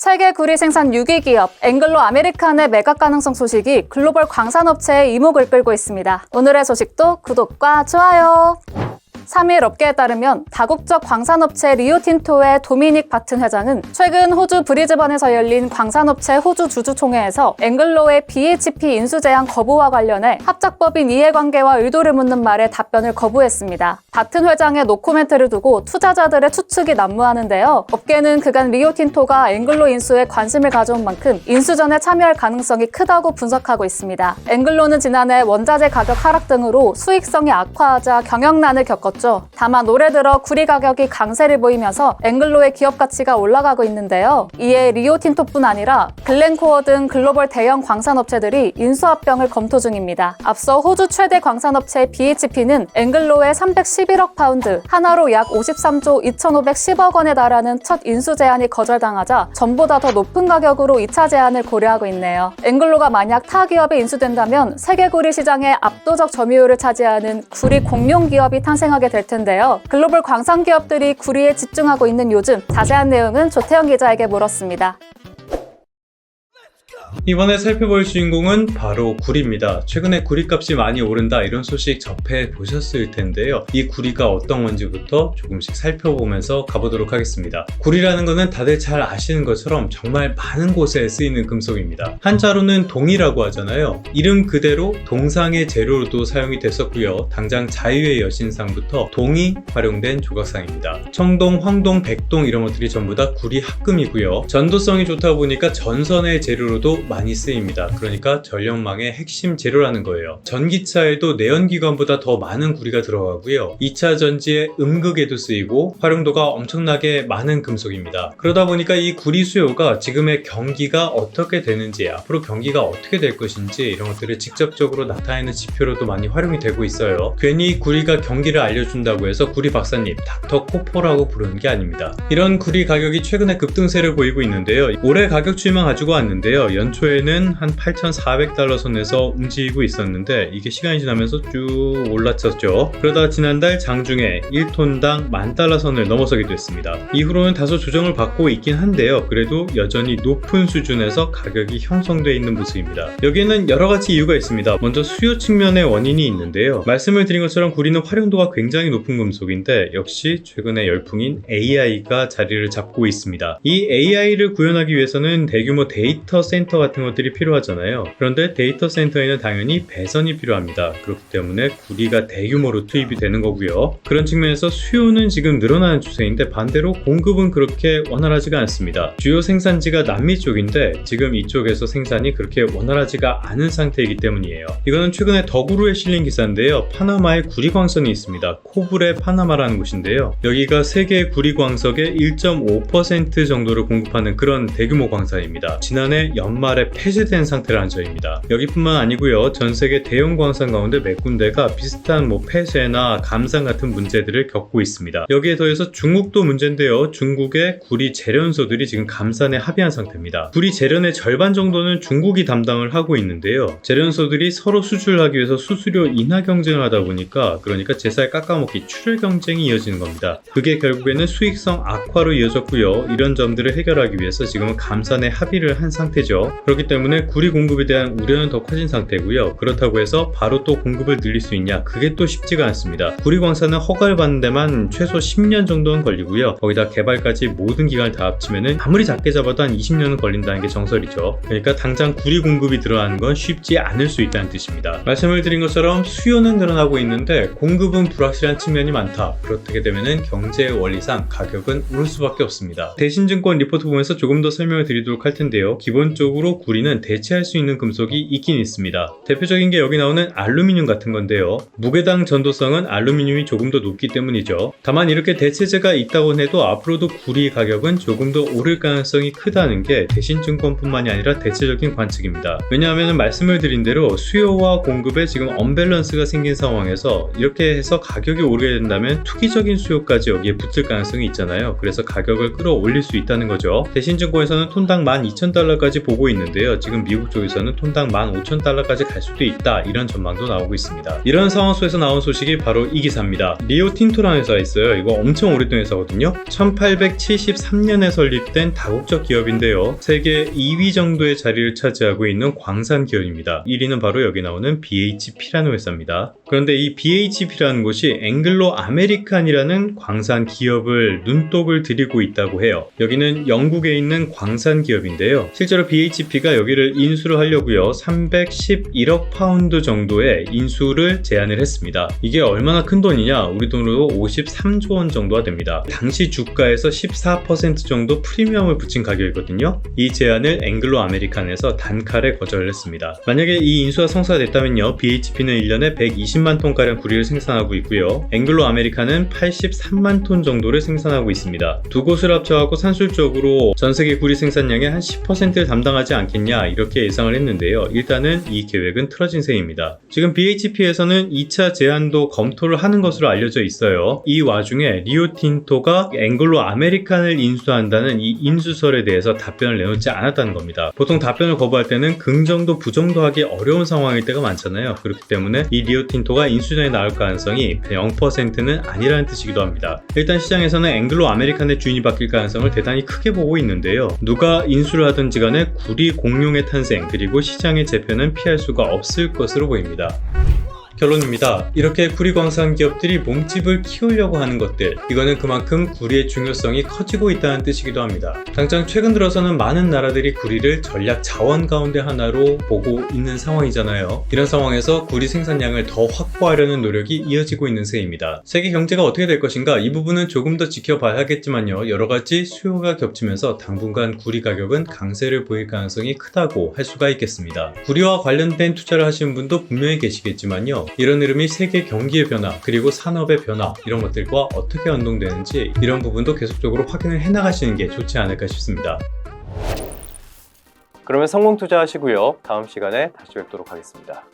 세계 구리 생산 6위 기업 앵글로 아메리칸의 매각 가능성 소식이 글로벌 광산업체의 이목을 끌고 있습니다. 오늘의 소식도 구독과 좋아요! 3일 업계에 따르면 다국적 광산업체 리오틴토의 도미닉 바튼 회장은 최근 호주 브리즈번에서 열린 광산업체 호주 주주총회에서 앵글로의 BHP 인수 제한 거부와 관련해 합작법인 이해관계와 의도를 묻는 말에 답변을 거부했습니다. 바튼 회장의 노코멘트를 두고 투자자들의 추측이 난무하는데요. 업계는 그간 리오틴토가 앵글로 인수에 관심을 가져온 만큼 인수 전에 참여할 가능성이 크다고 분석하고 있습니다. 앵글로는 지난해 원자재 가격 하락 등으로 수익성이 악화하자 경영난을 겪었죠. 다만 올해 들어 구리 가격이 강세를 보이면서 앵글로의 기업 가치가 올라가고 있는데요. 이에 리오틴토뿐 아니라 글렌코어 등 글로벌 대형 광산업체들이 인수합병을 검토 중입니다. 앞서 호주 최대 광산업체 BHP는 앵글로의 311억 파운드, 하나로 약 53조 2,510억 원에 달하는 첫 인수 제안이 거절당하자 전보다 더 높은 가격으로 2차 제안을 고려하고 있네요. 앵글로가 만약 타 기업에 인수된다면 세계 구리 시장의 압도적 점유율을 차지하는 구리 공룡 기업이 탄생하게 될 텐데요. 글로벌 광산 기업들이 구리에 집중하고 있는 요즘, 자세한 내용은 조태영 기자에게 물었습니다. 이번에 살펴볼 주인공은 바로 구리입니다. 최근에 구리값이 많이 오른다 이런 소식 접해보셨을 텐데요. 이 구리가 어떤 건지부터 조금씩 살펴보면서 가보도록 하겠습니다. 구리라는 거는 다들 잘 아시는 것처럼 정말 많은 곳에 쓰이는 금속입니다. 한자로는 동이라고 하잖아요. 이름 그대로 동상의 재료로도 사용이 됐었고요. 당장 자유의 여신상부터 동이 활용된 조각상입니다. 청동, 황동, 백동 이런 것들이 전부 다 구리 합금이고요. 전도성이 좋다 보니까 전선의 재료로도 많이 쓰입니다. 그러니까 전력망의 핵심 재료라는 거예요. 전기차에도 내연기관보다 더 많은 구리가 들어가고요. 2차 전지의 음극에도 쓰이고 활용도가 엄청나게 많은 금속입니다. 그러다 보니까 이 구리 수요가 지금의 경기가 어떻게 되는지, 앞으로 경기가 어떻게 될 것인지 이런 것들을 직접적으로 나타내는 지표로도 많이 활용이 되고 있어요. 괜히 구리가 경기를 알려준다고 해서 구리 박사님, 닥터 코포라고 부르는 게 아닙니다. 이런 구리 가격이 최근에 급등세를 보이고 있는데요. 올해 가격 추이만 가지고 왔는데요. 연초에는 한 8,400달러 선에서 움직이고 있었는데 이게 시간이 지나면서 쭉 올랐었죠. 그러다 지난달 장중에 1톤당 10,000달러 선을 넘어서기도 했습니다. 이후로는 다소 조정을 받고 있긴 한데요. 그래도 여전히 높은 수준에서 가격이 형성되어 있는 모습입니다. 여기에는 여러 가지 이유가 있습니다. 먼저 수요 측면의 원인이 있는데요. 말씀을 드린 것처럼 구리는 활용도가 굉장히 높은 금속인데 역시 최근에 열풍인 AI가 자리를 잡고 있습니다. 이 AI를 구현하기 위해서는 대규모 데이터 센터 같은 것들이 필요하잖아요. 그런데 데이터 센터에는 당연히 배선이 필요합니다. 그렇기 때문에 구리가 대규모로 투입이 되는 거고요. 그런 측면에서 수요는 지금 늘어나는 추세인데 반대로 공급은 그렇게 원활하지가 않습니다. 주요 생산지가 남미 쪽인데 지금 이쪽에서 생산이 그렇게 원활하지가 않은 상태이기 때문이에요. 이거는 최근에 더구루에 실린 기사인데요. 파나마에 구리 광선이 있습니다. 코브레 파나마라는 곳인데요. 여기가 세계 구리 광석의 1.5% 정도를 공급하는 그런 대규모 광산입니다. 지난해 연말에 폐쇄된 상태라는 점입니다. 여기뿐만 아니고요. 전 세계 대형 광산 가운데 몇 군데가 비슷한 폐쇄나 감산 같은 문제들을 겪고 있습니다. 여기에 더해서 중국도 문제인데요. 중국의 구리 재련소들이 지금 감산에 합의한 상태입니다. 구리 재련의 절반 정도는 중국이 담당을 하고 있는데요. 재련소들이 서로 수출하기 위해서 수수료 인하 경쟁을 하다 보니까 그러니까 제살 깎아먹기 출혈 경쟁이 이어지는 겁니다. 그게 결국에는 수익성 악화로 이어졌고요. 이런 점들을 해결하기 위해서 지금은 감산에 합의를 한 상태죠. 그렇기 때문에 구리 공급에 대한 우려는 더 커진 상태고요. 그렇다고 해서 바로 또 공급을 늘릴 수 있냐? 그게 또 쉽지가 않습니다. 구리 광산은 허가를 받는 데만 최소 10년 정도는 걸리고요. 거기다 개발까지 모든 기간을 다 합치면은 아무리 작게 잡아도 한 20년은 걸린다는 게 정설이죠. 그러니까 당장 구리 공급이 들어가는 건 쉽지 않을 수 있다는 뜻입니다. 말씀을 드린 것처럼 수요는 늘어나고 있는데 공급은 불확실한 측면이 많다. 그렇게 되면은 경제의 원리상 가격은 오를 수밖에 없습니다. 대신증권 리포트 보면서 조금 더 설명을 드리도록 할 텐데요. 기본적으로 구리는 대체할 수 있는 금속이 있긴 있습니다. 대표적인 게 여기 나오는 알루미늄 같은 건데요. 무게당 전도성은 알루미늄이 조금 더 높기 때문이죠. 다만 이렇게 대체재가 있다고 해도 앞으로도 구리 가격은 조금 더 오를 가능성이 크다는 게 대신증권뿐만이 아니라 대체적인 관측입니다. 왜냐하면 말씀을 드린 대로 수요와 공급에 지금 언밸런스가 생긴 상황에서 이렇게 해서 가격이 오르게 된다면 투기적인 수요까지 여기에 붙을 가능성이 있잖아요. 그래서 가격을 끌어올릴 수 있다는 거죠. 대신증권에서는 톤당 12,000달러까지 보고 있는데요. 지금 미국 쪽에서는 톤당 15,000달러까지 갈 수도 있다, 이런 전망도 나오고 있습니다. 이런 상황 속에서 나온 소식이 바로 이 기사입니다. 리오틴토라는 회사가 있어요. 이거 엄청 오래된 회사거든요. 1873년에 설립된 다국적 기업인데요. 세계 2위 정도의 자리를 차지하고 있는 광산 기업입니다. 1위는 바로 여기 나오는 BHP라는 회사입니다. 그런데 이 BHP라는 곳이 앵글로 아메리칸이라는 광산 기업을 눈독을 들이고 있다고 해요. 여기는 영국에 있는 광산 기업인데요. 실제로 BHP가 여기를 인수를 하려고요. 311억 파운드 정도의 인수를 제안을 했습니다. 이게 얼마나 큰 돈이냐? 우리 돈으로 53조 원 정도가 됩니다. 당시 주가에서 14% 정도 프리미엄을 붙인 가격이거든요. 이 제안을 앵글로 아메리칸에서 단칼에 거절을 했습니다. 만약에 이 인수가 성사됐다면요, BHP는 1년에 120만 톤가량 구리를 생산하고 있고요. 앵글로 아메리칸은 83만 톤 정도를 생산하고 있습니다. 두 곳을 합쳐갖고 산술적으로 전 세계 구리 생산량의 한 10%를 담당하지 않겠냐, 이렇게 예상을 했는데요. 일단은 이 계획은 틀어진 셈입니다. 지금 BHP에서는 2차 제안도 검토를 하는 것으로 알려져 있어요. 이 와중에 리오틴토가 앵글로 아메리칸을 인수한다는 이 인수설에 대해서 답변을 내놓지 않았다는 겁니다. 보통 답변을 거부할 때는 긍정도 부정도 하기 어려운 상황일 때가 많잖아요. 그렇기 때문에 이 리오틴토가 인수전에 나올 가능성이 0%는 아니라는 뜻이기도 합니다. 일단 시장에서는 앵글로 아메리칸의 주인이 바뀔 가능성을 대단히 크게 보고 있는데요. 누가 인수를 하든지 간에 구리 공룡의 탄생, 그리고 시장의 재편은 피할 수가 없을 것으로 보입니다. 결론입니다. 이렇게 구리 광산 기업들이 몸집을 키우려고 하는 것들, 이거는 그만큼 구리의 중요성이 커지고 있다는 뜻이기도 합니다. 당장 최근 들어서는 많은 나라들이 구리를 전략 자원 가운데 하나로 보고 있는 상황이잖아요. 이런 상황에서 구리 생산량을 더 확보하려는 노력이 이어지고 있는 셈입니다. 세계 경제가 어떻게 될 것인가, 이 부분은 조금 더 지켜봐야겠지만요, 여러가지 수요가 겹치면서 당분간 구리 가격은 강세를 보일 가능성이 크다고 할 수가 있겠습니다. 구리와 관련된 투자를 하시는 분도 분명히 계시겠지만요, 이런 흐름이 세계 경기의 변화, 그리고 산업의 변화, 이런 것들과 어떻게 연동되는지, 이런 부분도 계속적으로 확인을 해나가시는 게 좋지 않을까 싶습니다. 그러면 성공 투자하시고요. 다음 시간에 다시 뵙도록 하겠습니다.